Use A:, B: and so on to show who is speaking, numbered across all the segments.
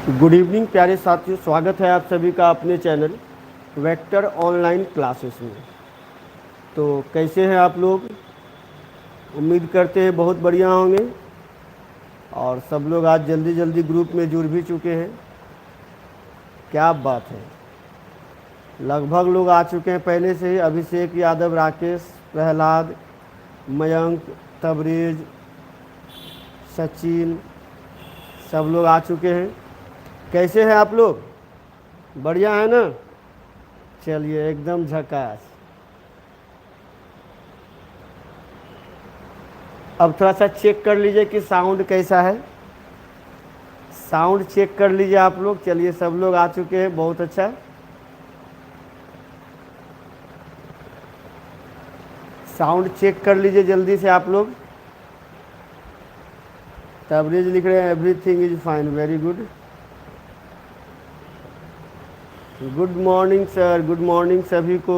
A: Good evening प्यारे साथियों, स्वागत है आप सभी का अपने चैनल वेक्टर ऑनलाइन क्लासेस में। तो कैसे हैं आप लोग? उम्मीद करते हैं बहुत बढ़िया होंगे। और सब लोग आज जल्दी जल्दी ग्रुप में जुड़ भी चुके हैं। क्या बात है, लगभग लोग आ चुके हैं पहले से ही। अभिषेक यादव, राकेश, प्रहलाद, मयंक, तबरेज, सचिन, सब लोग आ चुके हैं। कैसे हैं आप लोग? बढ़िया है ना? चलिए, एकदम झकास। अब थोड़ा सा चेक कर लीजिए कि साउंड कैसा है। साउंड चेक कर लीजिए आप लोग। चलिए, सब लोग आ चुके हैं, बहुत अच्छा। साउंड चेक कर लीजिए जल्दी से आप लोग। तबरेज लिख रहे हैं everything is fine, very good. Good morning sir, good morning सभी को।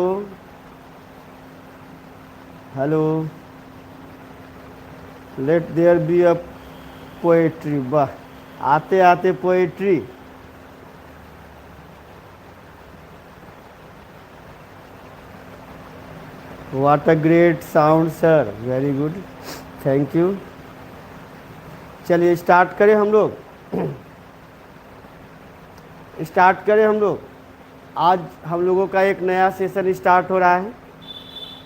A: Hello. Let there be a poetry. वाह, आते आते poetry. What a great sound sir, very good, thank you. चलिए स्टार्ट करें हम लोग। स्टार्ट करें हम लोग। आज हम लोगों का एक नया सेशन स्टार्ट हो रहा है।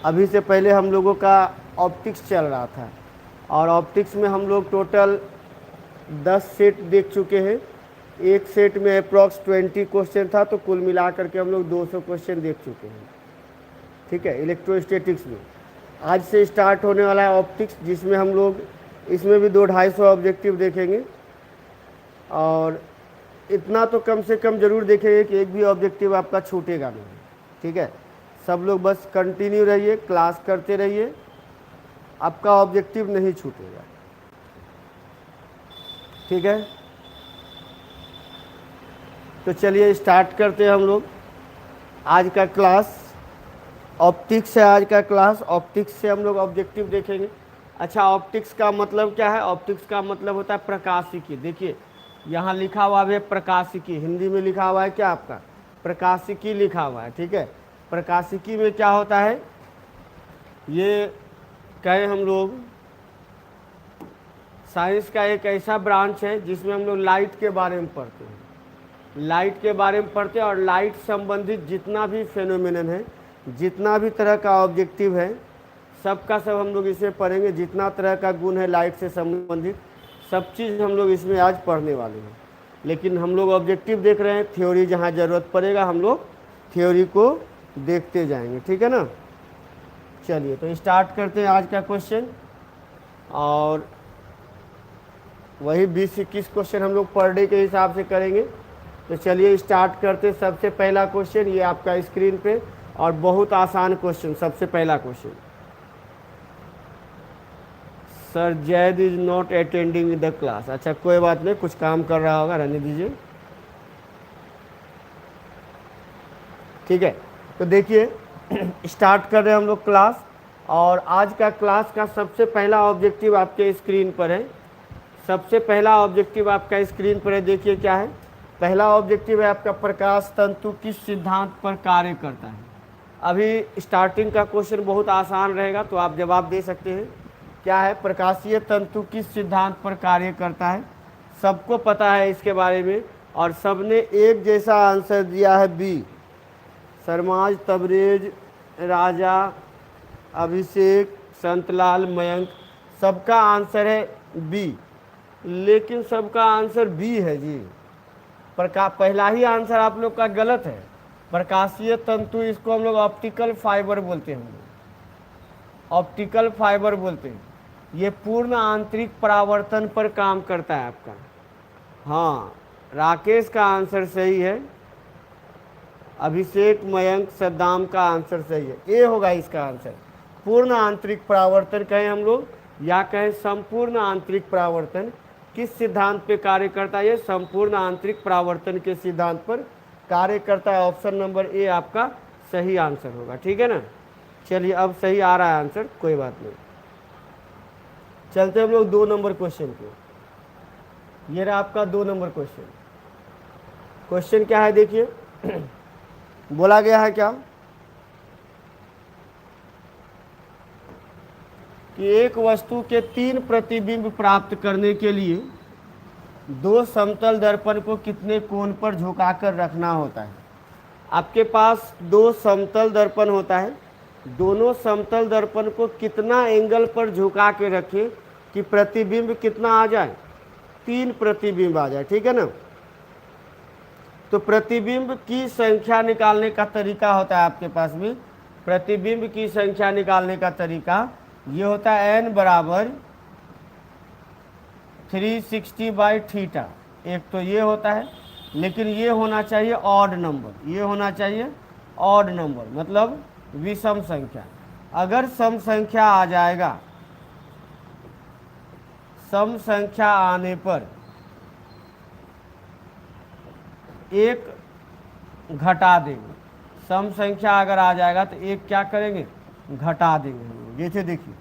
A: अभी से पहले हम लोगों का ऑप्टिक्स चल रहा था, और ऑप्टिक्स में हम लोग टोटल 10 सेट देख चुके हैं। एक सेट में अप्रॉक्स 20 क्वेश्चन था, तो कुल मिलाकर के हम लोग 200 क्वेश्चन देख चुके हैं। ठीक है, इलेक्ट्रोस्टैटिक्स में। आज से स्टार्ट होने वाला है ऑप्टिक्स, जिसमें हम लोग इसमें भी 200-250 ऑब्जेक्टिव देखेंगे। और इतना तो कम से कम ज़रूर देखेंगे कि एक भी ऑब्जेक्टिव आपका छूटेगा नहीं। ठीक है, सब लोग बस कंटिन्यू रहिए, क्लास करते रहिए, आपका ऑब्जेक्टिव नहीं छूटेगा। ठीक है, तो चलिए स्टार्ट करते हैं हम लोग आज का क्लास। ऑप्टिक्स है आज का क्लास। ऑप्टिक्स से हम लोग ऑब्जेक्टिव देखेंगे। अच्छा, ऑप्टिक्स का मतलब क्या है? ऑप्टिक्स का मतलब होता है प्रकाशिकी। देखिए, यहाँ लिखा हुआ है प्रकाशिकी, हिंदी में लिखा हुआ है क्या आपका? प्रकाशिकी लिखा हुआ है। ठीक है, प्रकाशिकी में क्या होता है? ये कहें हम लोग साइंस का एक ऐसा ब्रांच है जिसमें हम लोग लाइट के बारे में पढ़ते हैं। लाइट के बारे में पढ़ते हैं, और लाइट संबंधित जितना भी फेनोमेनन है, जितना भी तरह का ऑब्जेक्टिव है, सबका सब हम लोग इसमें पढ़ेंगे। जितना तरह का गुण है लाइट से संबंधित, सब चीज़ हम लोग इसमें आज पढ़ने वाले हैं। लेकिन हम लोग ऑब्जेक्टिव देख रहे हैं, थ्योरी जहाँ ज़रूरत पड़ेगा हम लोग थ्योरी को देखते जाएंगे। ठीक है ना? चलिए, तो स्टार्ट करते हैं आज का क्वेश्चन। और वही 20-21 क्वेश्चन हम लोग पर डे के हिसाब से करेंगे। तो चलिए स्टार्ट करते। सबसे पहला क्वेश्चन ये आपका स्क्रीन पे, और बहुत आसान क्वेश्चन। सबसे पहला question, sir Zaid is not attending the class. अच्छा, कोई बात नहीं, कुछ काम कर रहा होगा, रहने दीजिए। ठीक है, तो देखिए स्टार्ट कर रहे हैं हम लोग क्लास। और आज का क्लास का सबसे पहला ऑब्जेक्टिव आपके स्क्रीन पर है। सबसे पहला ऑब्जेक्टिव आपका स्क्रीन पर है, देखिए क्या है। पहला ऑब्जेक्टिव है आपका, प्रकाश तंतु किस सिद्धांत पर कार्य करता है। अभी स्टार्टिंग का क्वेश्चन बहुत आसान रहेगा, तो आप जवाब दे सकते हैं। क्या है? प्रकाशीय तंतु किस सिद्धांत पर कार्य करता है। सबको पता है इसके बारे में, और सबने एक जैसा आंसर दिया है बी। सरमाज, तबरेज, राजा, अभिषेक, संतलाल, मयंक, सबका आंसर है बी। लेकिन सबका आंसर बी है जी। पहला ही आंसर आप लोग का गलत है। प्रकाशीय तंतु, इसको हम लोग ऑप्टिकल फाइबर बोलते हैं। हम लोग ऑप्टिकल फाइबर बोलते हैं। ये पूर्ण आंतरिक परावर्तन पर काम करता है आपका। हाँ, राकेश का आंसर सही है। अभिषेक, मयंक, सद्दाम का आंसर सही है। ए होगा इसका आंसर। पूर्ण आंतरिक परावर्तन कहें हम लोग, या कहें संपूर्ण आंतरिक परावर्तन, किस सिद्धांत पे कार्य करता है? ये संपूर्ण आंतरिक परावर्तन के सिद्धांत पर कार्य करता है। ऑप्शन नंबर ए आपका सही आंसर होगा। ठीक है ना? चलिए, अब सही आ रहा है आंसर, कोई बात नहीं। चलते हम लोग 2 नंबर क्वेश्चन पे। ये रहा आपका 2 नंबर क्वेश्चन। क्वेश्चन क्या है देखिए, बोला गया है क्या कि एक वस्तु के 3 प्रतिबिंब प्राप्त करने के लिए 2 समतल दर्पण को कितने कोण पर झुकाकर रखना होता है। आपके पास 2 समतल दर्पण होता है, दोनों समतल दर्पण को कितना एंगल पर झुका के रखें कि प्रतिबिंब कितना आ जाए, 3 प्रतिबिंब आ जाए, ठीक है ना। तो प्रतिबिंब की संख्या निकालने का तरीका होता है आपके पास में, प्रतिबिंब की संख्या निकालने का तरीका ये होता है n बराबर 360/θ। एक तो ये होता है, लेकिन ये होना चाहिए ऑड नंबर, ये होना चाहिए ऑड नंबर, मतलब विषम संख्या। अगर सम संख्या आ जाएगा, सम संख्या आने पर एक घटा देंगे, सम संख्या अगर आ जाएगा तो एक क्या करेंगे, घटा देंगे। जैसे देखिए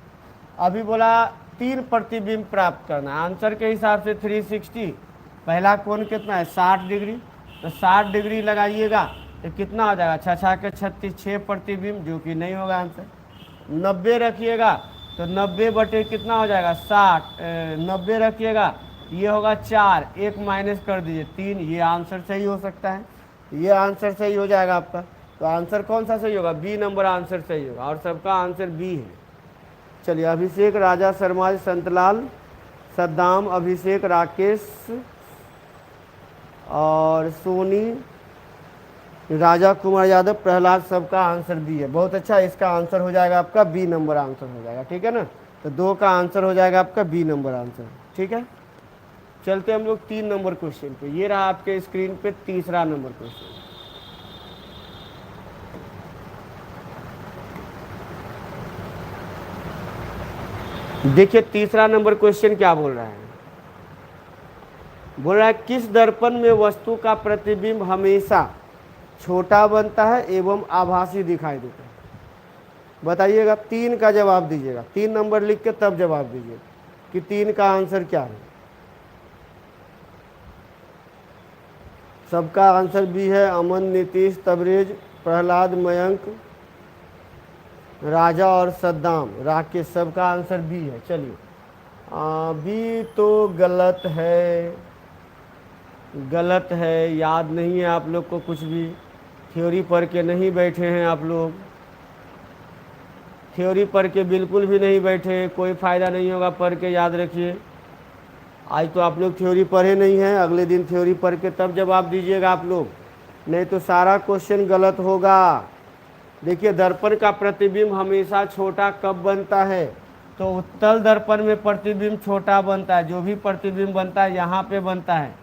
A: अभी बोला 3 प्रतिबिंब प्राप्त करना, आंसर के हिसाब से 360, पहला कोण कितना है 60 डिग्री, तो 60 डिग्री लगाइएगा तो कितना हो जाएगा, 6 के 36, 6 प्रतिबिंब, जो कि नहीं होगा आंसर। 90 रखिएगा तो 90 बटे कितना हो जाएगा 60, 90 रखिएगा ये होगा 4, एक माइनस कर दीजिए 3, ये आंसर सही हो सकता है, ये आंसर सही हो जाएगा आपका। तो आंसर कौन सा सही होगा, बी नंबर आंसर सही होगा, और सबका आंसर बी है। चलिए अभिषेक, राजा, शर्मा, संतलाल, सद्दाम, अभिषेक, राकेश और सोनी, राजा कुमार यादव, प्रहलाद, सबका आंसर बी है। बहुत अच्छा, इसका आंसर हो जाएगा आपका बी नंबर आंसर हो जाएगा, ठीक है ना। तो 2 का आंसर हो जाएगा आपका बी नंबर आंसर, ठीक है। चलते हम लोग 3 नंबर क्वेश्चन पे। ये रहा आपके स्क्रीन पे तीसरा नंबर क्वेश्चन। देखिए तीसरा नंबर क्वेश्चन क्या बोल रहा है, बोल रहा है किस दर्पण में वस्तु का प्रतिबिंब हमेशा छोटा बनता है एवं आभासी दिखाई देता है। बताइएगा, 3 का जवाब दीजिएगा, 3 नंबर लिख के तब जवाब दीजिए कि 3 का आंसर क्या है। सबका आंसर बी है, अमन, नीतीश, तबरेज, प्रहलाद, मयंक, राजा और सद्दाम, राकेश, सबका आंसर बी है। चलिए बी तो गलत है, गलत है, याद नहीं है आप लोग को कुछ भी, थ्योरी पढ़ के नहीं बैठे हैं आप लोग, थ्योरी पढ़ के बिल्कुल भी नहीं बैठे, कोई फ़ायदा नहीं होगा पढ़ के, याद रखिए। आज तो आप लोग थ्योरी पढ़े नहीं हैं, अगले दिन थ्योरी पढ़ के तब जवाब दीजिएगा आप लोग, नहीं तो सारा क्वेश्चन गलत होगा। देखिए दर्पण का प्रतिबिंब हमेशा छोटा कब बनता है, तो उत्तल दर्पण में प्रतिबिंब छोटा बनता है, जो भी प्रतिबिंब बनता है यहाँ पे बनता है,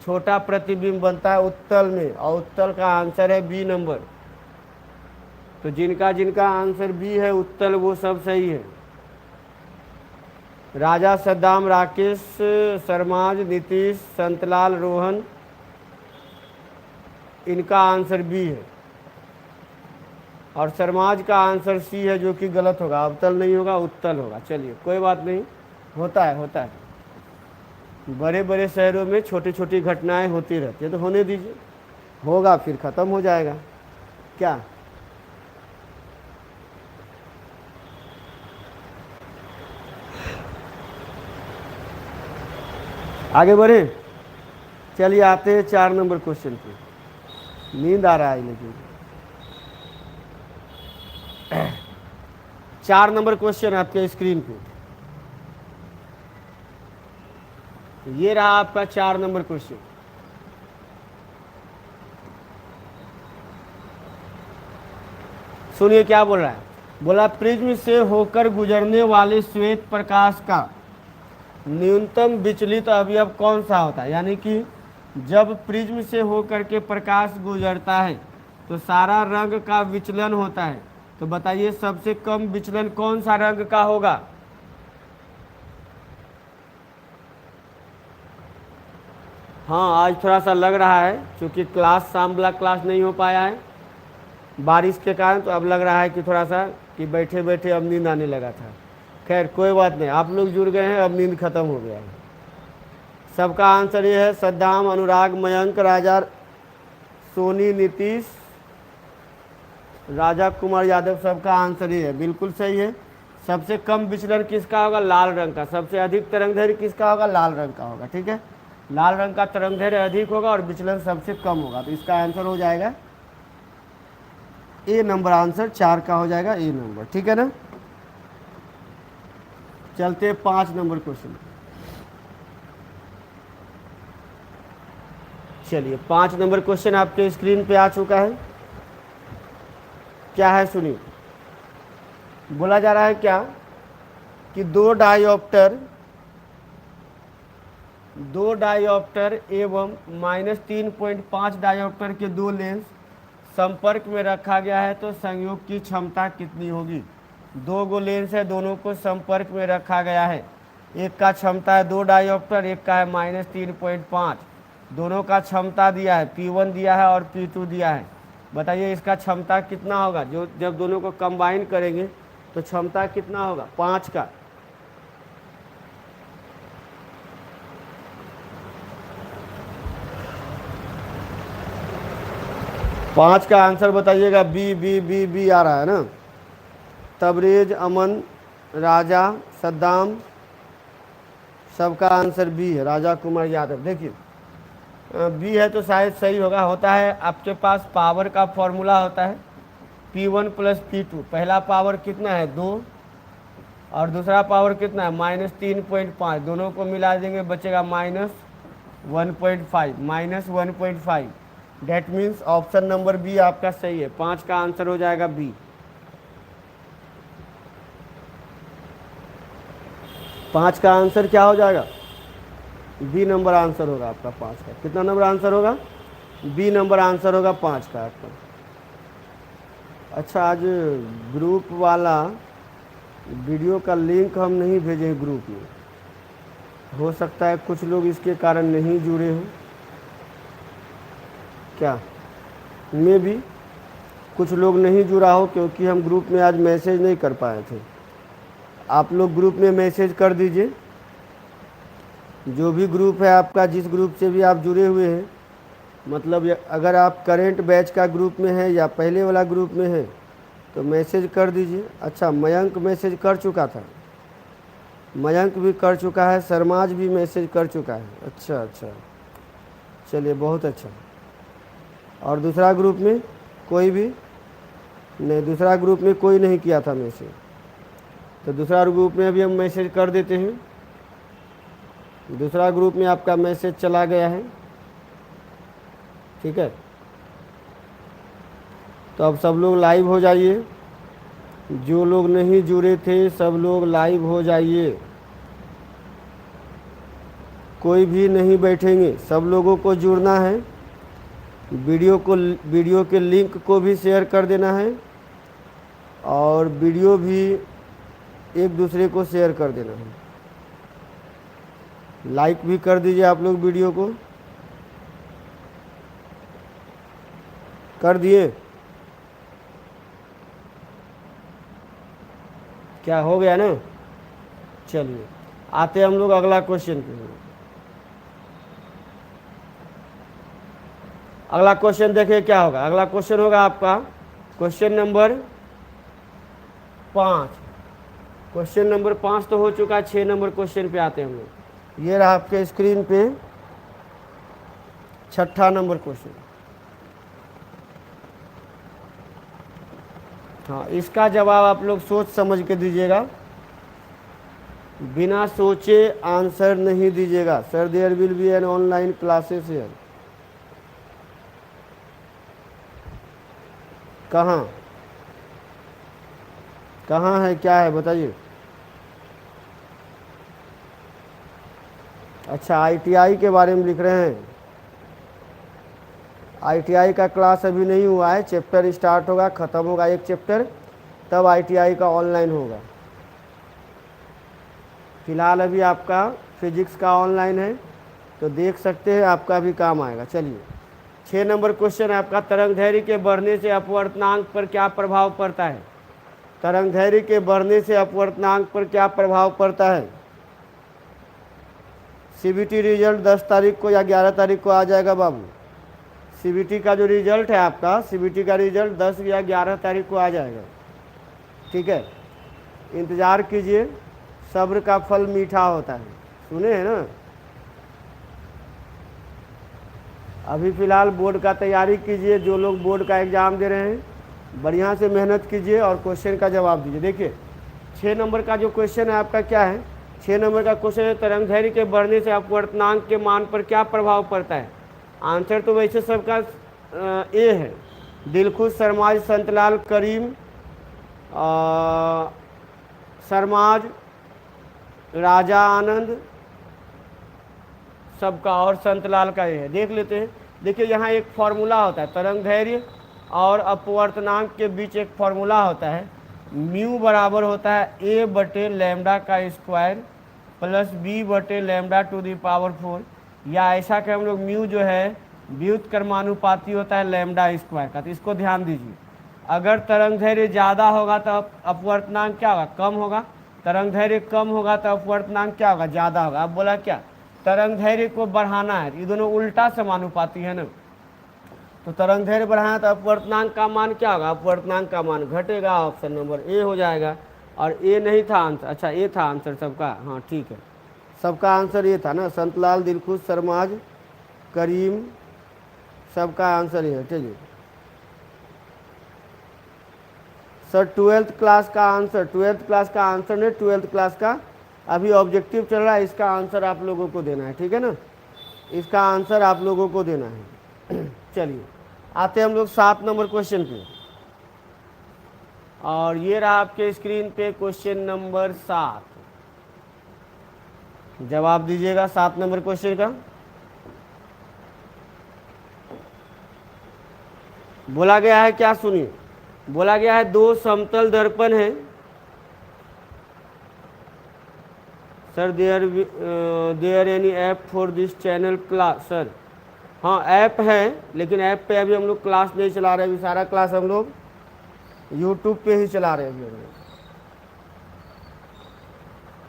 A: छोटा प्रतिबिंब बनता है उत्तल में, और उत्तल का आंसर है बी नंबर। तो जिनका जिनका आंसर बी है उत्तल, वो सब सही है। राजा, सद्दाम, राकेश, शर्माज, नीतीश, संतलाल, रोहन, इनका आंसर बी है, और शर्माज का आंसर सी है, जो कि गलत होगा, अवतल नहीं होगा, उत्तल होगा। चलिए कोई बात नहीं, होता है होता है, बड़े बड़े शहरों में छोटी छोटी घटनाएं होती रहती है, तो होने दीजिए, होगा फिर ख़त्म हो जाएगा। क्या आगे बढ़े, चलिए आते हैं 4 नंबर क्वेश्चन पे। नींद आ रहा है लेकिन 4 नंबर क्वेश्चन आपके स्क्रीन पे, ये रहा आपका 4 नंबर क्वेश्चन। सुनिए क्या बोल रहा है, बोला प्रिज्म से होकर गुजरने वाले श्वेत प्रकाश का न्यूनतम विचलित अवयव कौन सा होता है। यानी कि जब प्रिज्म से होकर के प्रकाश गुजरता है तो सारा रंग का विचलन होता है, तो बताइए सबसे कम विचलन कौन सा रंग का होगा। हाँ आज थोड़ा सा लग रहा है, क्योंकि क्लास शाम वाला क्लास नहीं हो पाया है बारिश के कारण, तो अब लग रहा है कि थोड़ा सा कि बैठे बैठे अब नींद आने लगा था। खैर कोई बात नहीं, आप लोग जुड़ गए हैं, अब नींद खत्म हो गया है। सबका आंसर ये है, सद्दाम, अनुराग, मयंक, राजा, सोनी, नीतीश, राजा कुमार यादव, सबका आंसर ही है, बिल्कुल सही है। सबसे कम विचलन किसका होगा? लाल रंग का। सबसे अधिक तरंगदैर्घ्य किसका होगा? लाल रंग का होगा। ठीक है, लाल रंग का तरंगदैर्घ्य अधिक होगा और विचलन सबसे कम होगा, तो इसका आंसर हो जाएगा ए नंबर। आंसर 4 का हो जाएगा ए नंबर। ठीक है ना। चलते 5 नंबर क्वेश्चन। चलिए 5 नंबर क्वेश्चन आपके स्क्रीन पे आ चुका है। क्या है सुनिए। बोला जा रहा है क्या कि दो डायोप्टर एवं -3.5 डायोप्टर के दो लेंस संपर्क में रखा गया है, तो संयोग की क्षमता कितनी होगी? दो गो लेंस है, दोनों को संपर्क में रखा गया है। एक का क्षमता है 2 डायोप्टर, एक का है -3.5। दोनों का क्षमता दिया है, P1 दिया है और P2 दिया है। बताइए इसका क्षमता कितना होगा? जो जब दोनों को कंबाइन करेंगे तो क्षमता कितना होगा? 5 का। पाँच का आंसर बताइएगा। बी बी बी बी आ रहा है ना। तबरेज, अमन, राजा, सद्दाम, सबका आंसर बी है। राजा कुमार यादव। देखिए बी है तो शायद सही होगा। होता है आपके पास पावर का फॉर्मूला होता है P1 + P2। पहला पावर कितना है? 2 और दूसरा पावर कितना है? -3.5। दोनों को मिला देंगे बचेगा -1.5। -1.5 that means option number B आपका सही है। 5 का आंसर हो जाएगा बी। पाँच का आंसर क्या हो जाएगा? बी नंबर आंसर होगा आपका 5 का। कितना नंबर आंसर होगा? बी नंबर आंसर होगा 5 का आपका। अच्छा, आज ग्रुप वाला वीडियो का लिंक हम नहीं भेजे ग्रुप में। हो सकता है कुछ लोग इसके कारण नहीं जुड़े हों। क्या में भी कुछ लोग नहीं जुड़ा हो, क्योंकि हम ग्रुप में आज मैसेज नहीं कर पाए थे। आप लोग ग्रुप में मैसेज कर दीजिए। जो भी ग्रुप है आपका, जिस ग्रुप से भी आप जुड़े हुए हैं, मतलब अगर आप करेंट बैच का ग्रुप में है या पहले वाला ग्रुप में है तो मैसेज कर दीजिए। अच्छा, मयंक मैसेज कर चुका था, मयंक भी कर चुका है, सरमाज भी मैसेज कर चुका है। अच्छा अच्छा, चलिए बहुत अच्छा। और दूसरा ग्रुप में कोई भी नहीं? दूसरा ग्रुप में कोई नहीं किया था मैसेज, तो दूसरा ग्रुप में भी हम मैसेज कर देते हैं। दूसरा ग्रुप में आपका मैसेज चला गया है। ठीक है, तो अब सब लोग लाइव हो जाइए। जो लोग नहीं जुड़े थे सब लोग लाइव हो जाइए। कोई भी नहीं बैठेंगे, सब लोगों को जुड़ना है। वीडियो के लिंक को भी शेयर कर देना है और वीडियो भी एक दूसरे को शेयर कर देना है। लाइक भी कर दीजिए आप लोग। वीडियो को कर दिए? क्या हो गया ना? चलिए आते हम लोग अगला क्वेश्चन पे। अगला क्वेश्चन देखिए क्या होगा। अगला क्वेश्चन होगा आपका क्वेश्चन नंबर 5। क्वेश्चन नंबर 5 तो हो चुका है। 6 नंबर क्वेश्चन पे आते हैं हम लोग। ये रहा आपके स्क्रीन पे 6ठा नंबर क्वेश्चन। हाँ, इसका जवाब आप लोग सोच समझ के दीजिएगा, बिना सोचे आंसर नहीं दीजिएगा। Sir there will be an online classes here. कहाँ कहाँ है, क्या है बताइए। अच्छा, ITI के बारे में लिख रहे हैं। ITI का क्लास अभी नहीं हुआ है। चैप्टर स्टार्ट होगा, ख़त्म होगा एक चैप्टर, तब ITI का ऑनलाइन होगा। फिलहाल अभी आपका फिजिक्स का ऑनलाइन है, तो देख सकते हैं, आपका भी काम आएगा। चलिए 6 नंबर क्वेश्चन है आपका। तरंगदैर्घ्य के बढ़ने से अपवर्तनांक पर क्या प्रभाव पड़ता है? तरंगदैर्घ्य के बढ़ने से अपवर्तनांक पर क्या प्रभाव पड़ता है? CBT रिजल्ट 10 तारीख को या 11 तारीख को आ जाएगा बाबू। सीबीटी का जो रिजल्ट है आपका, सीबीटी का रिजल्ट 10 या 11 तारीख को आ जाएगा। ठीक है, इंतज़ार कीजिए, सब्र का फल मीठा होता है, सुने हैं ना। अभी फ़िलहाल बोर्ड का तैयारी कीजिए, जो लोग बोर्ड का एग्ज़ाम दे रहे हैं बढ़िया से मेहनत कीजिए और क्वेश्चन का जवाब दीजिए। देखिए 6 नंबर का जो क्वेश्चन है आपका क्या है, 6 नंबर का क्वेश्चन है तरंगदैर्घ्य के बढ़ने से अपवर्तनांक के मान पर क्या प्रभाव पड़ता है। आंसर तो वैसे सबका ए है, दिलखुश, सरमाज, संतलाल, करीम, सरमाज, राजा आनंद सबका, और संतलाल का ये है। देख लेते हैं। देखिए यहाँ एक फार्मूला होता है, तरंगदैर्घ्य और अपवर्तनांक के बीच एक फार्मूला होता है, म्यू बराबर होता है ए बटे लैम्डा का स्क्वायर प्लस बी बटे लैम्डा टू दी पावर 4, या ऐसा कि हम लोग म्यू जो है व्युत्क्रमानुपाती होता है लैम्डा स्क्वायर का। तो इसको ध्यान दीजिए, अगर तरंगदैर्घ्य ज़्यादा होगा तो अपवर्तनांक क्या होगा, कम होगा। तरंगदैर्घ्य कम होगा तो अपवर्तनांक क्या होगा, ज़्यादा होगा। अब बोला क्या, तरंगदैर्घ्य को बढ़ाना है, ये दोनों उल्टा समानुपाती है ना। तो तरंगदैर्घ्य बढ़ाना तो अपवर्तनांक का मान क्या होगा, अपवर्तनांक का मान घटेगा। ऑप्शन नंबर ए हो जाएगा। और ए नहीं था आंसर, अच्छा ए था आंसर सबका, हाँ ठीक है, सबका आंसर ये था ना, संतलाल, दिलखुश, सरमाज, करीम, सबका आंसर ये है। चलिए सर 12th क्लास का आंसर, 12th क्लास का आंसर नहीं, 12th क्लास का अभी ऑब्जेक्टिव चल रहा है, इसका आंसर आप लोगों को देना है, ठीक है ना, इसका आंसर आप लोगों को देना है। चलिए आते हैं हम लोग 7 नंबर क्वेश्चन पे, और ये रहा आपके स्क्रीन पे क्वेश्चन नंबर 7। जवाब दीजिएगा 7 नंबर क्वेश्चन का। बोला गया है क्या, सुनिए, बोला गया है दो समतल दर्पण है sir, there any app for this channel class. Sir हाँ ऐप है, लेकिन ऐप पे अभी हम लोग क्लास नहीं चला रहे, अभी सारा क्लास हम लोग यूट्यूब पे ही चला रहे हैं। अभी हम लोग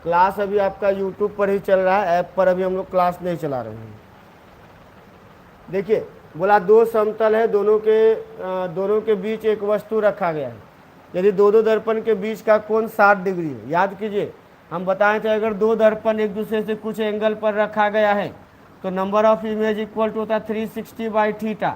A: क्लास अभी आपका यूट्यूब पर ही चल रहा है, ऐप पर अभी हम लोग क्लास नहीं चला रहे हैं। देखिए बोला दो समतल है, दोनों के बीच एक वस्तु रखा गया है, यदि दो दर्पण के बीच का कोण 60 डिग्री है। याद कीजिए हम बताए थे, अगर दो दर्पण एक दूसरे से कुछ एंगल पर रखा गया है तो number of image equal to होता है 360 बाई थीटा।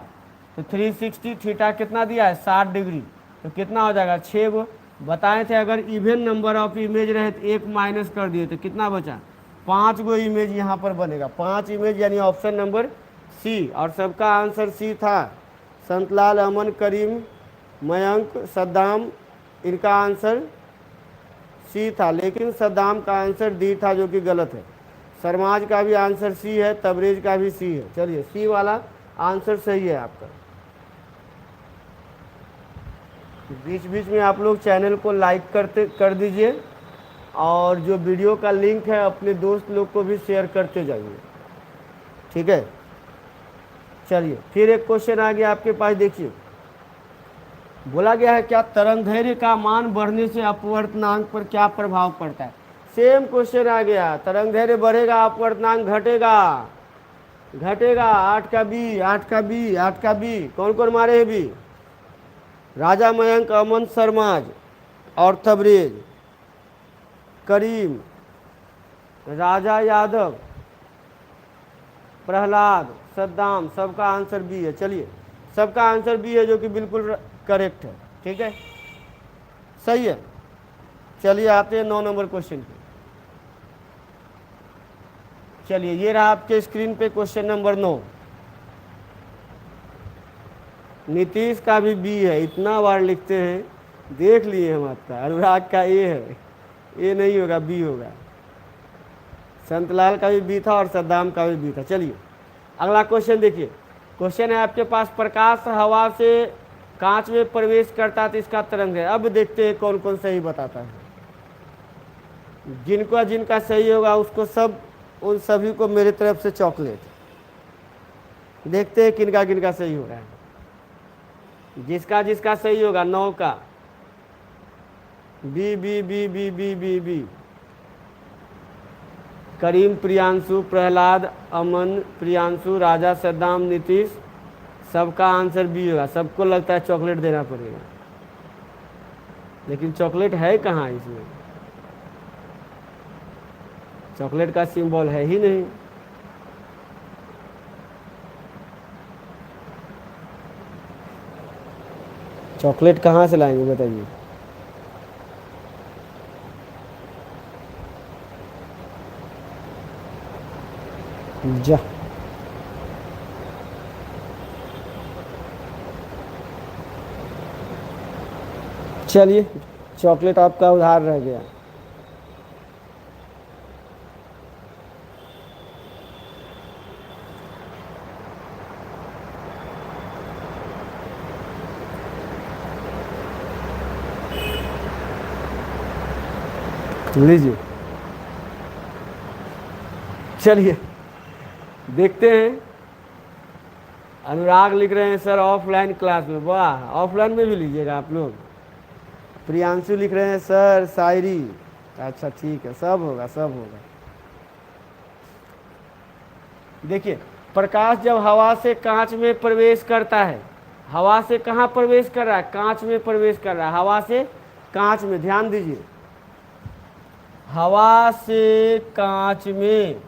A: तो 360 थीटा कितना दिया है, 60 डिग्री, तो कितना हो जाएगा 6 गो। बताए थे अगर इवन नंबर ऑफ इमेज रहे तो 1 माइनस कर दिए तो कितना बचा, 5 गो इमेज यहाँ पर बनेगा, 5 इमेज, यानी ऑप्शन नंबर सी। और सबका आंसर सी था, संतलाल, अमन, करीम, मयंक, सद्दाम, इनका आंसर सी था, लेकिन सद्दाम का आंसर डी था जो कि गलत है। सरमाज का भी आंसर सी है, तबरेज का भी सी है। चलिए सी वाला आंसर सही है आपका। बीच बीच में आप लोग चैनल को लाइक कर दीजिए, और जो वीडियो का लिंक है अपने दोस्त लोग को भी शेयर करते जाइए, ठीक है। चलिए फिर एक क्वेश्चन आ गया आपके पास, देखिए बोला गया है क्या तरंगदैर्घ्य का मान बढ़ने से अपवर्तनांक पर क्या प्रभाव पड़ता है। सेम क्वेश्चन आ गया, तरंगदैर्घ्य बढ़ेगा अपवर्तनांक घटेगा, 8 का बी, 8 का बी, 8 का बी, कौन कौन मारे हैं बी, राजा, मयंक, अमन, सरमाज और तबरेज, करीम, राजा, यादव, प्रहलाद, सद्दाम, सबका आंसर बी है। चलिए सबका आंसर बी है जो कि बिल्कुल करेक्ट है, ठीक है, सही है। चलिए आते हैं 9 नंबर क्वेश्चन पे। चलिए ये रहा आपके स्क्रीन पे क्वेश्चन नंबर 9। नीतीश का भी बी है, इतना बार लिखते हैं, देख लिए हम आपका। अनुराग का ए है, ए नहीं होगा, बी होगा। संतलाल का भी बी था और सद्दाम का भी बी था। चलिए अगला क्वेश्चन देखिए, क्वेश्चन है आपके पास, प्रकाश हवा से कांच में प्रवेश करता है तो इसका तरंग है। अब देखते हैं कौन कौन सही बताता है, जिनका सही होगा उसको उन सभी को मेरे तरफ से चॉकलेट। देखते हैं किनका किनका सही हो रहा है। जिसका सही होगा 9 का B B B B B B B, Karim, Priyanshu, Prahlad, Aman, Priyanshu, Raja, Saddam, Nitish, सबका आंसर बी होगा। सबको लगता है चॉकलेट देना पड़ेगा, लेकिन चॉकलेट है कहाँ इसमें? चॉकलेट का सिंबल है ही नहीं। चॉकलेट कहाँ से लाएंगे बताइए? जा, चलिए चॉकलेट आपका उधार रह गया। लीजिए, चलिए देखते हैं। अनुराग लिख रहे हैं सर ऑफलाइन क्लास में। वाह, ऑफलाइन में भी लीजिएगा आप लोग। प्रियांशु लिख रहे हैं सर शायरी। अच्छा ठीक है, सब होगा सब होगा। देखिए, प्रकाश जब हवा से कांच में प्रवेश करता है, हवा से कहाँ प्रवेश कर रहा है? कांच में प्रवेश कर रहा है। हवा से कांच में, ध्यान दीजिए, हवा से कांच में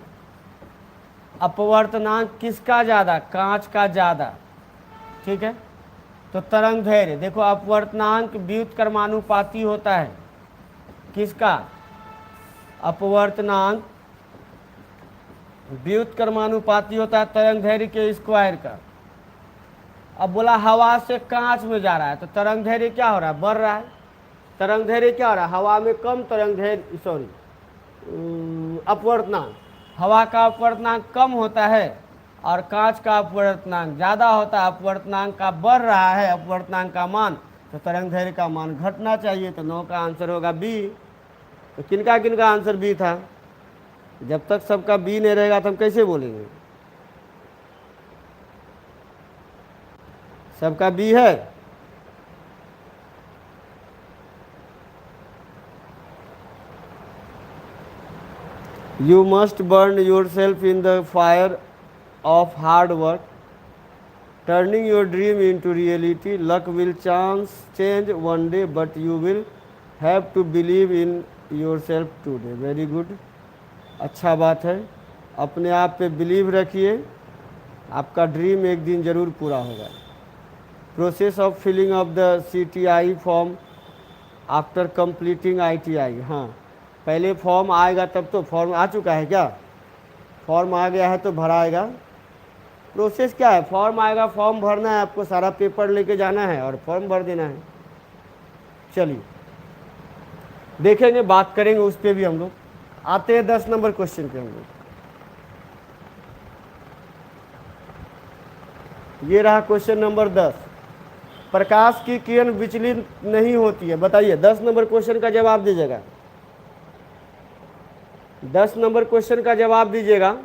A: अपवर्तनांक किसका ज़्यादा? कांच का ज़्यादा, ठीक है। तो तरंग धैर्य देखो, अपवर्तनांक व्युत्क्रमानुपाती होता है किसका? अपवर्तनांक व्युत्क्रमानुपाती होता है तरंग धैर्य के स्क्वायर का। अब बोला हवा से कांच में जा रहा है, तो तरंग धैर्य क्या हो रहा है? बढ़ रहा है। तरंग धैर्य क्या हो रहा है? हवा में कम तरंग धैर्य, सॉरी अपवर्तनांक, हवा का अपवर्तनांक कम होता है और कांच का अपवर्तनांक ज़्यादा होता है। अपवर्तनांक का बढ़ रहा है अपवर्तनांक का मान, तो तरंग धैर्य का मान घटना चाहिए। तो 9 का आंसर होगा बी। तो किनका किनका आंसर बी था? जब तक सबका बी नहीं रहेगा तो हम कैसे बोलेंगे? सबका बी है। You must burn yourself in the fire of hard work, turning your dream into reality. Luck will change one day, but you will have to believe in yourself today. Very good. अच्छा बात है, अपने आप पे believe रखिए, आपका dream एक दिन ज़रूर पूरा होगा। Process of filling of the CTI form after completing ITI। हाँ, पहले फॉर्म आएगा तब तो। फॉर्म आ चुका है क्या? फॉर्म आ गया है तो भराएगा। प्रोसेस क्या है? फॉर्म आएगा, फॉर्म भरना है आपको, सारा पेपर लेके जाना है और फॉर्म भर देना है। चलिए देखेंगे, बात करेंगे उस पर भी हम लोग। आते हैं 10 नंबर क्वेश्चन पे हम लोग। ये रहा क्वेश्चन नंबर 10। प्रकाश की किरण विचलित नहीं होती है, बताइए। 10 नंबर क्वेश्चन का जवाब दीजिएगा। 10 नंबर क्वेश्चन का जवाब दीजिएगा।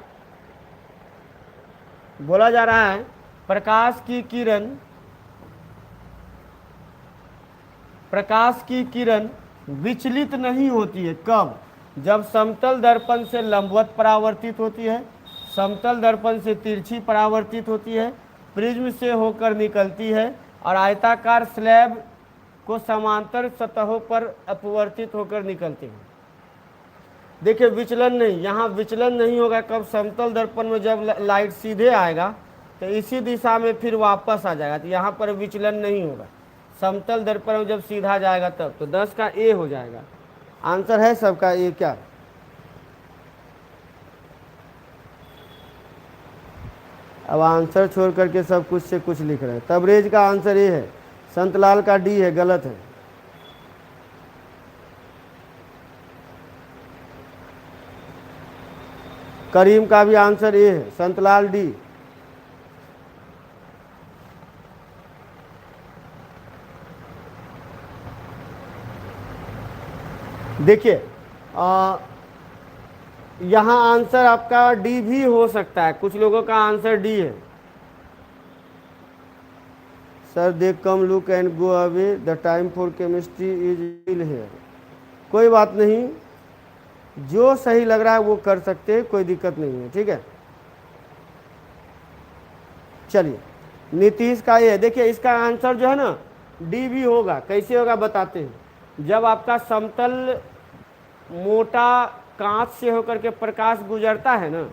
A: बोला जा रहा है प्रकाश की किरण विचलित नहीं होती है। कब? जब समतल दर्पण से लंबवत परावर्तित होती है, समतल दर्पण से तिरछी परावर्तित होती है, प्रिज्म से होकर निकलती है और आयताकार स्लैब को समांतर सतहों पर अपवर्तित होकर निकलती है। देखिए विचलन नहीं, यहाँ विचलन नहीं होगा। कब? समतल दर्पण में जब लाइट सीधे आएगा तो इसी दिशा में फिर वापस आ जाएगा, तो यहाँ पर विचलन नहीं होगा। समतल दर्पण में जब सीधा जाएगा तब। तो 10 का ए हो जाएगा। आंसर है सबका ए क्या? अब आंसर छोड़ करके सब कुछ से कुछ लिख रहे हैं। तबरेज का आंसर ए है, संतलाल का डी है, गलत है। करीम का भी आंसर ए है, संतलाल डी। देखिए यहाँ आंसर आपका डी भी हो सकता है, कुछ लोगों का आंसर डी है। Sir they come look and go away, the time for chemistry is here. कोई बात नहीं, जो सही लग रहा है वो कर सकते हैं, कोई दिक्कत नहीं है, ठीक है। चलिए नीतीश का ए है। देखिए इसका आंसर जो है ना डी भी होगा। कैसे होगा बताते हैं। जब आपका समतल मोटा कांच से होकर के प्रकाश गुजरता है ना,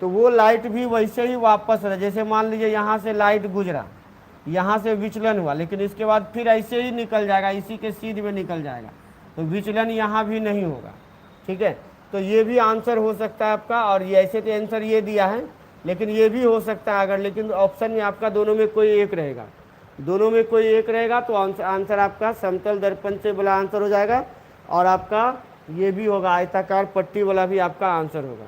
A: तो वो लाइट भी वैसे ही वापस रहे। जैसे मान लीजिए यहाँ से लाइट गुजरा, यहाँ से विचलन हुआ, लेकिन इसके बाद फिर ऐसे ही निकल जाएगा, इसी के सीध में निकल जाएगा, तो विचलन यहाँ भी नहीं होगा। ठीक है, तो ये भी आंसर हो सकता है आपका। और ये ऐसे तो आंसर ये दिया है, लेकिन ये भी हो सकता है अगर, लेकिन ऑप्शन में आपका दोनों में कोई एक रहेगा। दोनों में कोई एक रहेगा तो आंसर आपका समतल दर्पण से वाला आंसर हो जाएगा। और आपका ये भी होगा, आयताकार पट्टी वाला भी आपका आंसर होगा।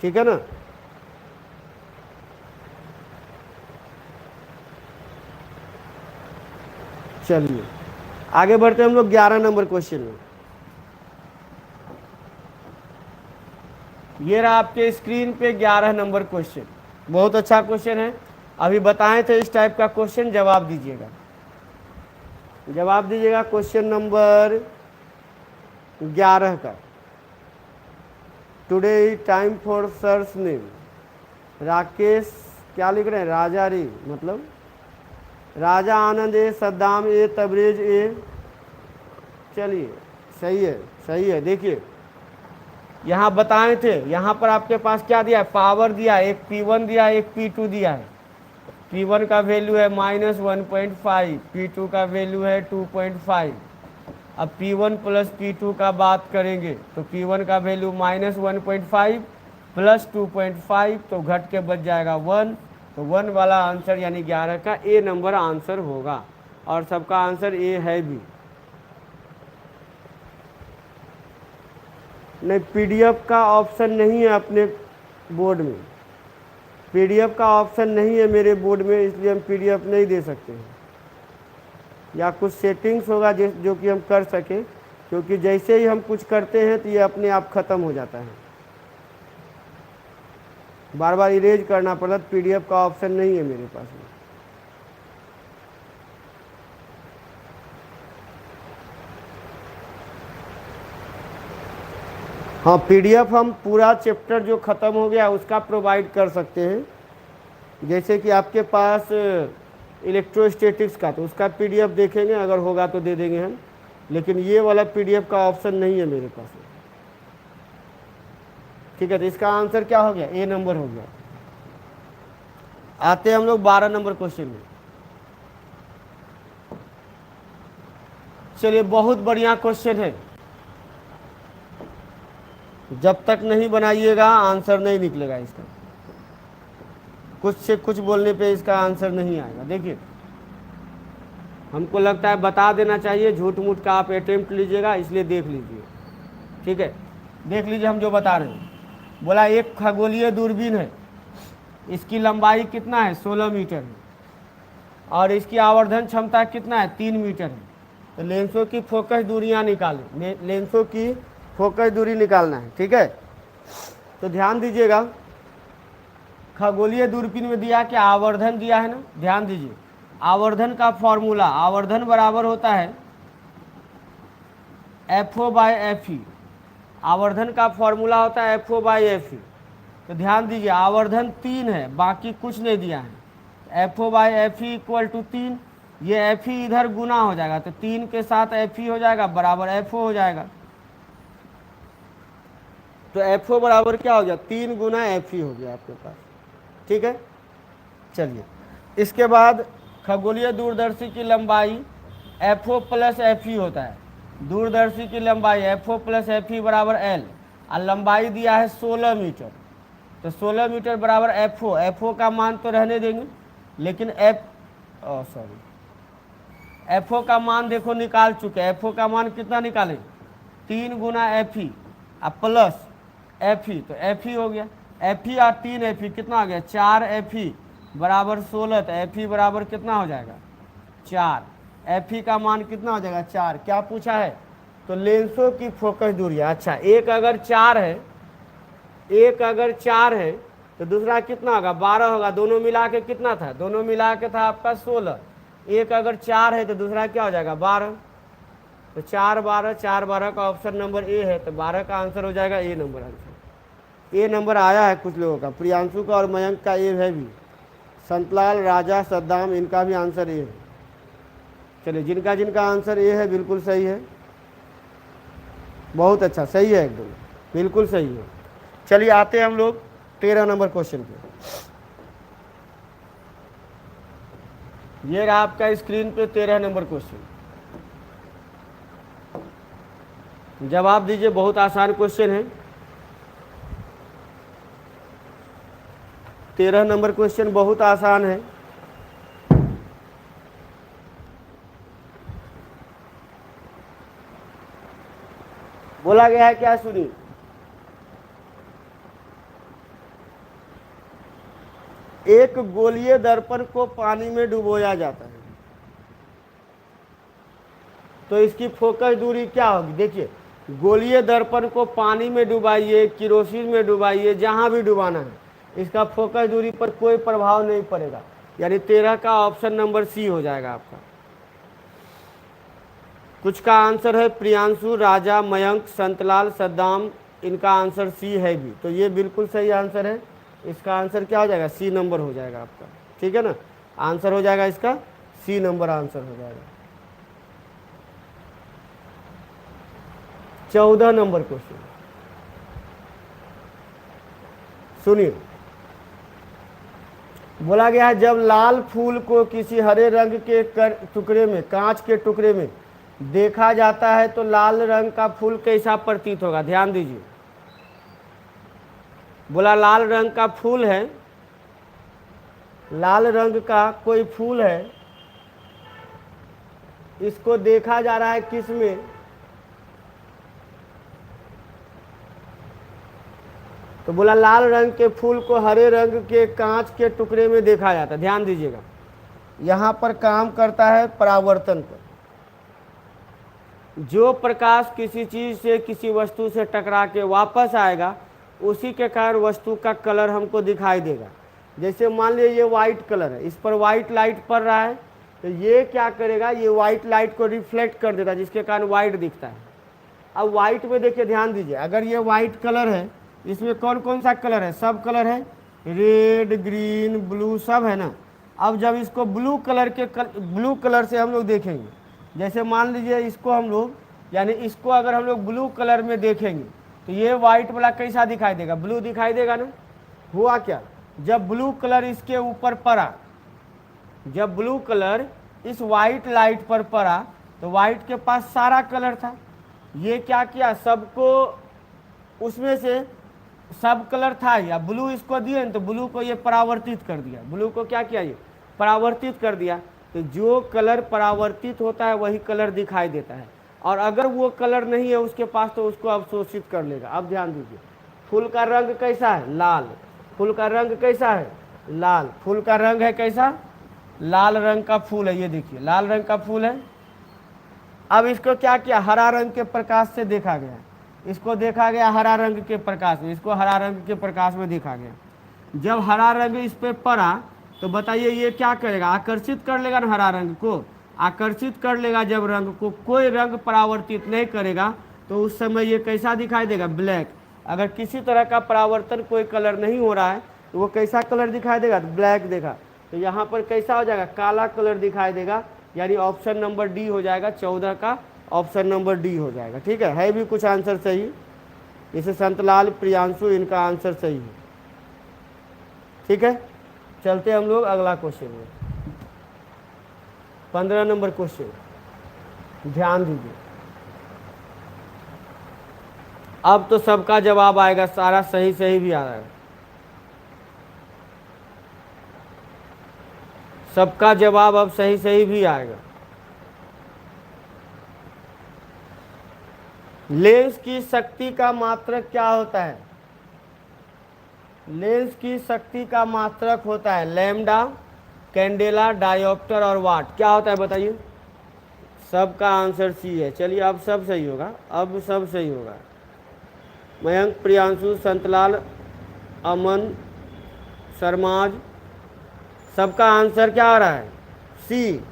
A: ठीक है ना। चलिए आगे बढ़ते हैं हम लोग 11 नंबर क्वेश्चन में। ये रहा आपके स्क्रीन पे 11 नंबर क्वेश्चन। बहुत अच्छा क्वेश्चन है, अभी बताए थे इस टाइप का क्वेश्चन। जवाब दीजिएगा, जवाब दीजिएगा क्वेश्चन नंबर 11 का। Today time for search name. Rakesh क्या लिख रहे हैं, राजा रे, मतलब राजा आनंद ए, सद्दाम ए, तबरेज ए। चलिए सही है, सही है। देखिए यहाँ बताए थे, यहाँ पर आपके पास क्या दिया है, पावर दिया, एक P1 दिया, एक P2 दिया है। P1 का वैल्यू है -1.5, P2 का वैल्यू है 2.5। अब P1 प्लस P2 का बात करेंगे तो P1 का वैल्यू -1.5 प्लस 2.5, तो घट के बच जाएगा 1। तो 1 वाला आंसर यानी 11 का ए नंबर आंसर होगा। और सबका आंसर ए है भी। नहीं, पीडीएफ का ऑप्शन नहीं है अपने बोर्ड में। पीडीएफ का ऑप्शन नहीं है मेरे बोर्ड में, इसलिए हम पीडीएफ नहीं दे सकते हैं। या कुछ सेटिंग्स होगा जो कि हम कर सकें, क्योंकि जैसे ही हम कुछ करते हैं तो ये अपने आप ख़त्म हो जाता है, बार बार इरेज करना पड़ता। पीडीएफ का ऑप्शन नहीं है मेरे पास में। हाँ, पीडीएफ हम पूरा चैप्टर जो ख़त्म हो गया उसका प्रोवाइड कर सकते हैं। जैसे कि आपके पास इलेक्ट्रोस्टैटिक्स का, तो उसका पीडीएफ देखेंगे, अगर होगा तो दे देंगे हम। लेकिन ये वाला पीडीएफ का ऑप्शन नहीं है मेरे पास में। ठीक है, तो इसका आंसर क्या हो गया, ए नंबर हो गया। आते हैं हम लोग 12 नंबर क्वेश्चन में। चलिए बहुत बढ़िया क्वेश्चन है। जब तक नहीं बनाइएगा आंसर नहीं निकलेगा इसका। कुछ से कुछ बोलने पे इसका आंसर नहीं आएगा। देखिए हमको लगता है बता देना चाहिए, झूठ मूठ का आप अटेम्प्ट लीजिएगा, इसलिए देख लीजिए। ठीक है, देख लीजिए हम जो बता रहे हैं। बोला एक खगोलीय दूरबीन है, इसकी लंबाई कितना है, 16 मीटर है, और इसकी आवर्धन क्षमता कितना है, 3 मीटर है। तो लेंसों की फोकस दूरियां निकालें, लेंसों की फोकस दूरी निकालना है। ठीक है, तो ध्यान दीजिएगा, खगोलीय दूरबीन में दिया कि आवर्धन दिया है ना, ध्यान दीजिए। आवर्धन का फॉर्मूला, आवर्धन बराबर होता है FO/FE। आवर्धन का फॉर्मूला होता है FO/FE। तो ध्यान दीजिए, आवर्धन 3 है, बाकी कुछ नहीं दिया है। FO/FE equal to 3। ये FE इधर गुना हो जाएगा, तो 3 के साथ FE हो जाएगा, बराबर FO हो जाएगा। तो FO बराबर क्या हो गया, 3 गुना FE हो गया आपके पास। ठीक है, चलिए इसके बाद खगोलीय दूरदर्शी की लंबाई FO प्लस FE होता है। दूरदर्शी की लंबाई FO प्लस FE बराबर L, और लंबाई दिया है 16 मीटर। तो 16 मीटर बराबर FO का मान तो रहने देंगे, लेकिन FO का मान देखो निकाल चुके हैं। FO का मान कितना निकालें, 3 गुना FE और प्लस FE, तो FE हो गया। FE और 3 FE कितना आ गया, 4 FE बराबर 16। तो FE बराबर कितना हो जाएगा, 4। FE का मान कितना हो जाएगा, 4। क्या पूछा है, तो लेंसों की फोकस दूरियां। अच्छा, एक अगर 4 है, एक अगर 4 है तो दूसरा कितना होगा, 12 होगा। दोनों मिला के कितना था, दोनों मिला के था आपका 16। एक अगर 4 है तो दूसरा क्या हो जाएगा, 12। तो 4 12 4 12 का ऑप्शन नंबर ए है, तो 12 का आंसर हो जाएगा ए नंबर आंसर। ए नंबर आया है कुछ लोगों का, प्रियांशु का और मयंक का ए है भी, संतलाल, राजा, सद्दाम, इनका भी आंसर ए है। चलिए जिनका जिनका आंसर ए है बिल्कुल सही है, बहुत अच्छा, सही है एकदम, बिल्कुल सही है। चलिए आते हैं हम लोग 13 नंबर क्वेश्चन पे। ये रहा आपका स्क्रीन पे 13 नंबर क्वेश्चन। जवाब दीजिए, बहुत आसान क्वेश्चन है। 13 नंबर क्वेश्चन बहुत आसान है। बोला गया है क्या, सुनिए। एक गोलीय दर्पण को पानी में डुबोया जाता है, तो इसकी फोकस दूरी क्या होगी। देखिए, गोलीय दर्पण को पानी में डुबाइए, किरोसिन में डुबाइए, जहां भी डुबाना है, इसका फोकस दूरी पर कोई प्रभाव नहीं पड़ेगा। यानी 13 का ऑप्शन नंबर सी हो जाएगा आपका। कुछ का आंसर है प्रियांशु, राजा, मयंक, संतलाल, सद्दाम, इनका आंसर सी है भी, तो ये बिल्कुल सही आंसर है। इसका आंसर क्या हो जाएगा, सी नंबर हो जाएगा आपका, ठीक है ना। आंसर हो जाएगा इसका सी नंबर आंसर हो जाएगा। 14 नंबर क्वेश्चन सुनिए। बोला गया है जब लाल फूल को किसी हरे रंग के टुकड़े में, कांच के टुकड़े में देखा जाता है तो लाल रंग का फूल कैसा प्रतीत होगा। ध्यान दीजिए, बोला लाल रंग का फूल है, लाल रंग का कोई फूल है, इसको देखा जा रहा है किस में, तो बोला लाल रंग के फूल को हरे रंग के कांच के टुकड़े में देखा जाता है। ध्यान दीजिएगा, यहां पर काम करता है परावर्तन पर। जो प्रकाश किसी चीज से, किसी वस्तु से टकरा के वापस आएगा, उसी के कारण वस्तु का कलर हमको दिखाई देगा। जैसे मान लीजिए ये वाइट कलर है, इस पर वाइट लाइट पड़ रहा है, तो ये क्या करेगा, ये वाइट लाइट को रिफ्लेक्ट कर देता है, जिसके कारण वाइट दिखता है। अब वाइट में देखिए, ध्यान दीजिए, अगर ये वाइट कलर है, इसमें कौन कौन सा कलर है, सब कलर है, रेड, ग्रीन, ब्लू, सब है ना। अब जब इसको ब्लू कलर से हम लोग देखेंगे, जैसे मान लीजिए इसको हम लोग, यानी इसको अगर हम लोग ब्लू कलर में देखेंगे, तो ये वाइट वाला कैसा दिखाई देगा, ब्लू दिखाई देगा ना। हुआ क्या, जब ब्लू कलर इसके ऊपर पड़ा, जब ब्लू कलर इस वाइट लाइट पर पड़ा, तो वाइट के पास सारा कलर था, ये क्या किया, सबको उसमें से सब कलर था, या ब्लू इसको दिए तो ब्लू को ये परावर्तित कर दिया, ब्लू को क्या किया, ये परावर्तित कर दिया। तो जो कलर परावर्तित होता है वही कलर दिखाई देता है, और अगर वो कलर नहीं है उसके पास तो उसको अवशोषित कर लेगा। अब ध्यान दीजिए, फूल का रंग कैसा है, लाल, फूल का रंग कैसा है, लाल, फूल का रंग है कैसा, लाल रंग का फूल है, ये देखिए लाल रंग का फूल है। अब इसको क्या किया, हरा रंग के प्रकाश से देखा गया, इसको देखा गया हरा रंग के प्रकाश में, इसको हरा रंग के प्रकाश में देखा गया। जब हरा रंग इस पे पड़ा तो बताइए ये क्या करेगा, आकर्षित कर लेगा ना, हरा रंग को आकर्षित कर लेगा। जब रंग को कोई रंग परावर्तित नहीं करेगा तो उस समय ये कैसा दिखाई देगा, ब्लैक। अगर किसी तरह का परावर्तन, कोई कलर नहीं हो रहा है, तो वो कैसा कलर दिखाई देगा, ब्लैक देखा। तो यहाँ पर कैसा हो जाएगा, काला कलर दिखाई देगा, यानी ऑप्शन नंबर डी हो जाएगा। 14 का ऑप्शन नंबर डी हो जाएगा, ठीक है भी कुछ आंसर सही, जैसे संतलाल, प्रियांशु, इनका आंसर सही है, ठीक है। चलते हम लोग अगला क्वेश्चन में, 15 नंबर क्वेश्चन, ध्यान दीजिए। अब तो सबका जवाब आएगा, सारा सही सही भी आ रहा है, सबका जवाब अब सही सही भी आएगा। लेंस की शक्ति का मात्रक क्या होता है, लेंस की शक्ति का मात्रक होता है लैम्डा, कैंडेला, डायोप्टर और वाट। क्या होता है बताइए, सबका आंसर सी है। चलिए अब सब सही होगा, अब सब सही होगा। मयंक, प्रियांशु, संतलाल, अमन, शर्माज, सबका आंसर क्या आ रहा है, सी।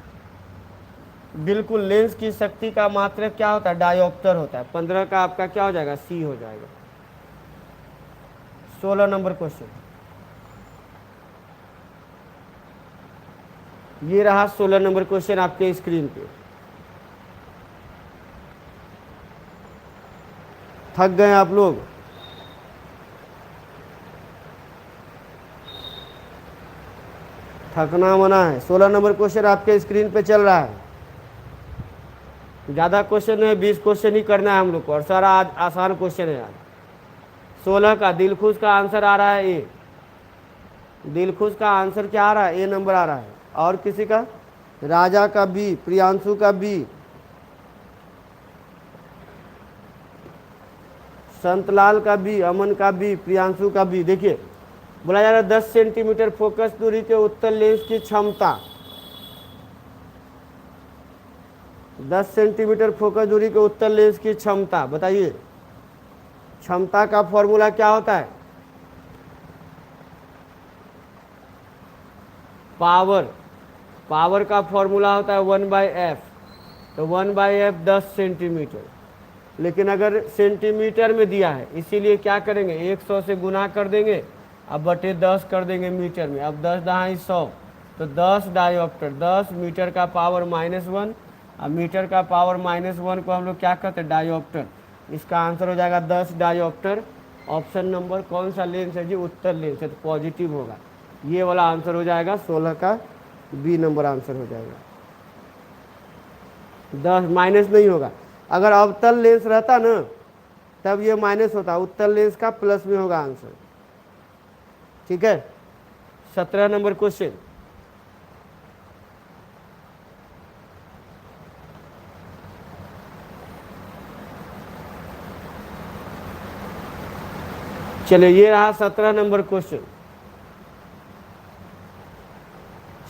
A: बिल्कुल, लेंस की शक्ति का मात्रक क्या होता है, डायोप्टर होता है। 15 का आपका क्या हो जाएगा, सी हो जाएगा। 16 नंबर क्वेश्चन, ये रहा 16 नंबर क्वेश्चन आपके स्क्रीन पे। थक गए आप लोग? थकना मना है। 16 नंबर क्वेश्चन आपके स्क्रीन पे चल रहा है। ज़्यादा क्वेश्चन है, 20 क्वेश्चन ही करना है हम लोग को, और सारा आज आसान क्वेश्चन है यार। 16 का दिलखुश का आंसर आ रहा है ए। दिलखुश का आंसर क्या आ रहा है? ए नंबर आ रहा है। और किसी का? राजा का बी, प्रियांशु का बी, संतलाल का बी, अमन का बी, प्रियांशु का बी। देखिए बोला जा रहा है 10 सेंटीमीटर फोकस दूरी के उत्तल लेंस की क्षमता, 10 सेंटीमीटर फोकस दूरी के उत्तल लेंस की क्षमता बताइए। क्षमता का फॉर्मूला क्या होता है? पावर का फॉर्मूला होता है 1/f। तो 1/f 10 सेंटीमीटर, लेकिन अगर सेंटीमीटर में दिया है इसीलिए क्या करेंगे, 100 से गुना कर देंगे, अब बटे 10 कर देंगे मीटर में। अब 10 दहाई 100, तो 10 डायोप्टर, 10 मीटर का पावर -1। अब मीटर का पावर -1 को हम लोग क्या कहते हैं? डायोप्टर। इसका आंसर हो जाएगा 10 डायोप्टर। ऑप्शन नंबर कौन सा लेंस है जी? उत्तर लेंस है, तो पॉजिटिव होगा। ये वाला आंसर हो जाएगा 16 का बी नंबर आंसर हो जाएगा। 10 माइनस नहीं होगा। अगर अवतल लेंस रहता ना तब ये माइनस होता, उत्तल लेंस का प्लस में होगा आंसर। ठीक है। 17 नंबर क्वेश्चन, चलिए ये रहा 17 नंबर क्वेश्चन।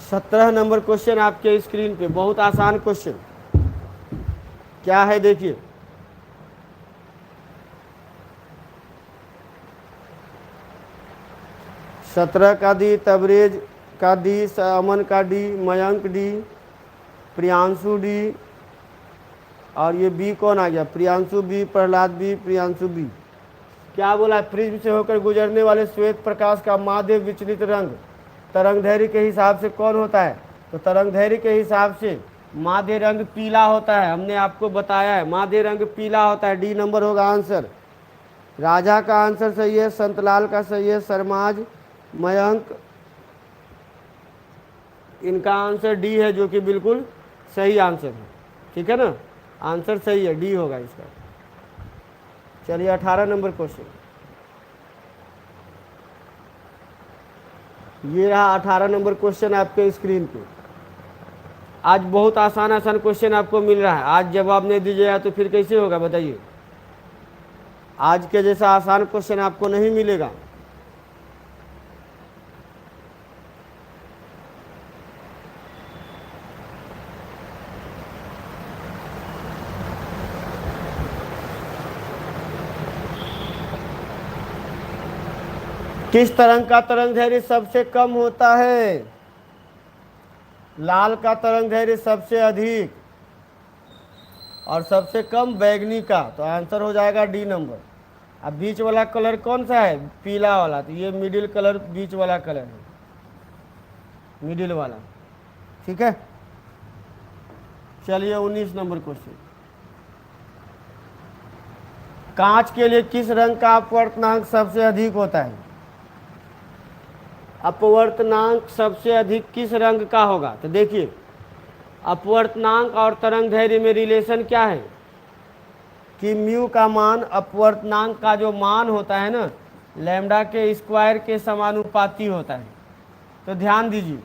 A: 17 नंबर क्वेश्चन आपके स्क्रीन पे, बहुत आसान क्वेश्चन। क्या है देखिए, सत्रह का डी, तबरेज का डी, अमन का D, Mayank D, Priyanshu D, और ये बी कौन आ गया? Priyanshu B, Prahlad B, Priyanshu B. क्या बोला? प्रिज्म से होकर गुजरने वाले श्वेत प्रकाश का माध्य विचलित रंग तरंगदैर्घ्य के हिसाब से कौन होता है? तो तरंगदैर्घ्य के हिसाब से माध्य रंग पीला होता है, हमने आपको बताया है माध्य रंग पीला होता है। डी नंबर होगा आंसर। राजा का आंसर सही है, संतलाल का सही है, सरमाज, मयंक, इनका आंसर डी है, जो कि बिल्कुल सही आंसर है। ठीक है ना, आंसर सही है, डी होगा इसका। चलिए 18 नंबर क्वेश्चन, ये रहा 18 नंबर क्वेश्चन आपके स्क्रीन पे। आज बहुत आसान आसान क्वेश्चन आपको मिल रहा है, आज जवाब नहीं दीजिएगा तो फिर कैसे होगा बताइए। आज के जैसा आसान क्वेश्चन आपको नहीं मिलेगा। किस तरंग का तरंगदैर्घ्य सबसे कम होता है? लाल का तरंगदैर्घ्य सबसे अधिक और सबसे कम बैगनी का, तो आंसर हो जाएगा डी नंबर। अब बीच वाला कलर कौन सा है? पीला वाला, तो ये मिडिल कलर बीच वाला कलर है, मिडिल वाला। ठीक है। चलिए 19 नंबर क्वेश्चन, कांच के लिए किस रंग का अपवर्तनांक सबसे अधिक होता है? अपवर्तनांक सबसे अधिक किस रंग का होगा? तो देखिए अपवर्तनांक और तरंगदैर्घ्य में रिलेशन क्या है कि म्यू का मान अपवर्तनांक का जो मान होता है ना, लैम्डा के स्क्वायर के समानुपाती होता है। तो ध्यान दीजिए,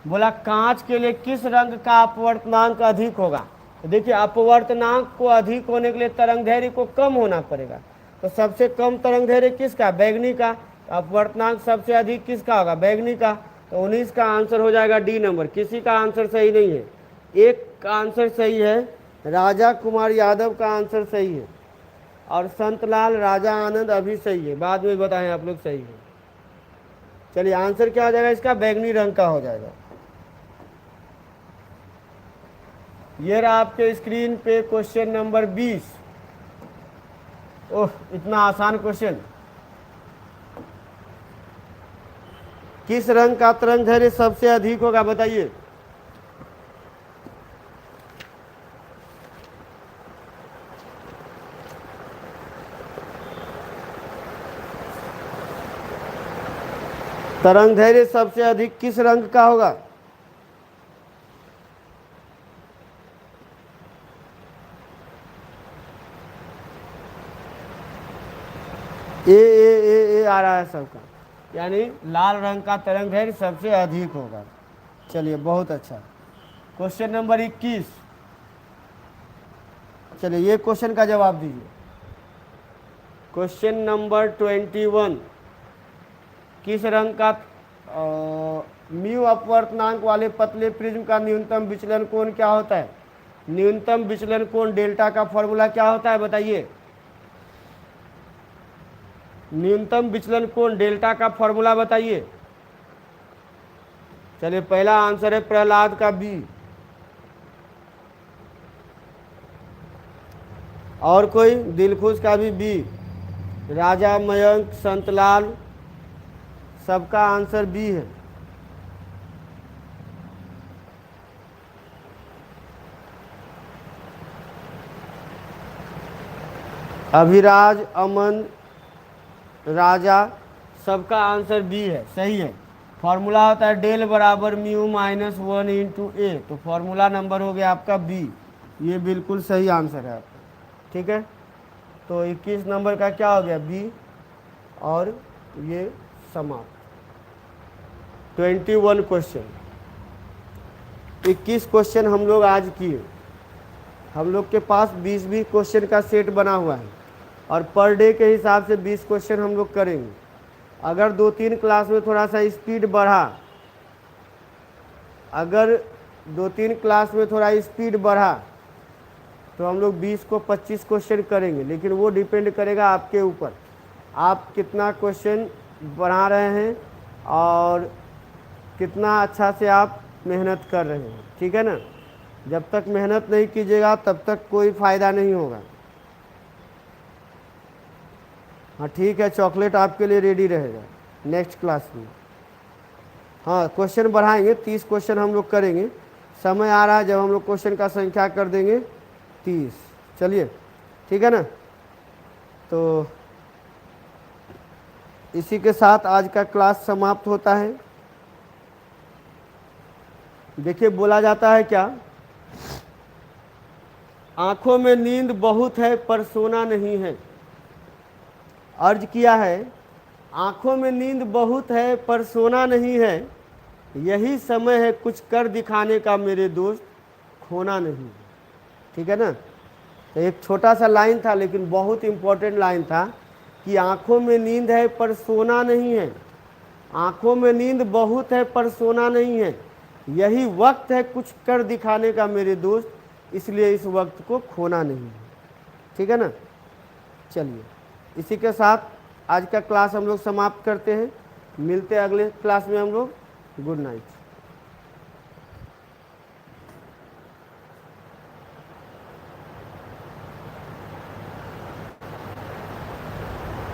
A: बोला कांच के लिए किस रंग का अपवर्तनांक अधिक होगा? तो देखिए अपवर्तनांक को अधिक होने के लिए तरंगदैर्घ्य को कम होना पड़ेगा। तो सबसे कम तरंगदैर्घ्य किसका? बैगनी का। अपवर्तनांक सबसे अधिक किसका होगा? बैगनी का। तो 19 का आंसर हो जाएगा डी नंबर। किसी का आंसर सही नहीं है, एक का आंसर सही है, राजा कुमार यादव का आंसर सही है, और संतलाल राजा आनंद अभी सही है, बाद में बताएं आप लोग सही है। चलिए आंसर क्या हो जाएगा इसका? बैगनी रंग का हो जाएगा। ये रहा आपके स्क्रीन पे क्वेश्चन नंबर 20। ओह इतना आसान क्वेश्चन। किस रंग का तरंग दैर्घ्य सबसे अधिक होगा बताइए। तरंग दैर्घ्य सबसे अधिक किस रंग का होगा। ए आ रहा है सबका, यानी लाल रंग का तरंग दैर्घ्य सबसे अधिक होगा। चलिए बहुत अच्छा। क्वेश्चन नंबर 21, चलिए ये क्वेश्चन का जवाब दीजिए। क्वेश्चन नंबर 21, किस रंग का म्यू अपवर्तनांक वाले पतले प्रिज्म का न्यूनतम विचलन कोण क्या होता है। न्यूनतम विचलन कोण डेल्टा का फॉर्मूला क्या होता है बताइए। न्यूनतम विचलन कोण डेल्टा का फॉर्मूला बताइए। चलिए पहला आंसर है प्रहलाद का बी। और कोई, दिलखुश का भी बी, राजा, मयंक, संतलाल, सबका आंसर बी है। अभिराज, अमन, राजा, सबका आंसर बी है, सही है। फॉर्मूला होता है डेल बराबर म्यू माइनस 1 इंटू ए, तो फॉर्मूला नंबर हो गया आपका बी। ये बिल्कुल सही आंसर है आपका, ठीक है। तो 21 नंबर का क्या हो गया, बी, और ये समाप्त। 21 क्वेश्चन, 21 क्वेश्चन हम लोग आज किए। हम लोग के पास 20-20 क्वेश्चन का सेट बना हुआ है, और पर डे के हिसाब से 20 क्वेश्चन हम लोग करेंगे। अगर 2-3 क्लास में थोड़ा सा स्पीड बढ़ा, अगर 2-3 क्लास में थोड़ा स्पीड बढ़ा तो हम लोग 20 को 25 क्वेश्चन करेंगे, लेकिन वो डिपेंड करेगा आपके ऊपर, आप कितना क्वेश्चन बढ़ा रहे हैं और कितना अच्छा से आप मेहनत कर रहे हैं, ठीक है ना। जब तक मेहनत नहीं कीजिएगा तब तक कोई फ़ायदा नहीं होगा। हाँ ठीक है, चॉकलेट आपके लिए रेडी रहेगा नेक्स्ट क्लास में। हाँ क्वेश्चन बढ़ाएंगे, 30 क्वेश्चन हम लोग करेंगे। समय आ रहा है जब हम लोग क्वेश्चन का संख्या कर देंगे 30। चलिए ठीक है ना। तो इसी के साथ आज का क्लास समाप्त होता है। देखिए बोला जाता है क्या, आंखों में नींद बहुत है पर सोना नहीं है। अर्ज किया है, आंखों में नींद बहुत है पर सोना नहीं है, यही समय है कुछ कर दिखाने का मेरे दोस्त, खोना नहीं। ठीक है ना। तो एक छोटा सा लाइन था लेकिन बहुत इम्पोर्टेंट लाइन था कि आंखों में नींद है पर सोना नहीं है, आंखों में नींद बहुत है पर सोना नहीं है, यही वक्त है कुछ कर दिखाने का मेरे दोस्त, इसलिए इस वक्त को खोना नहीं है। ठीक है ना। चलिए इसी के साथ आज का क्लास हम लोग समाप्त करते हैं। मिलते हैं अगले क्लास में हम लोग। Good night.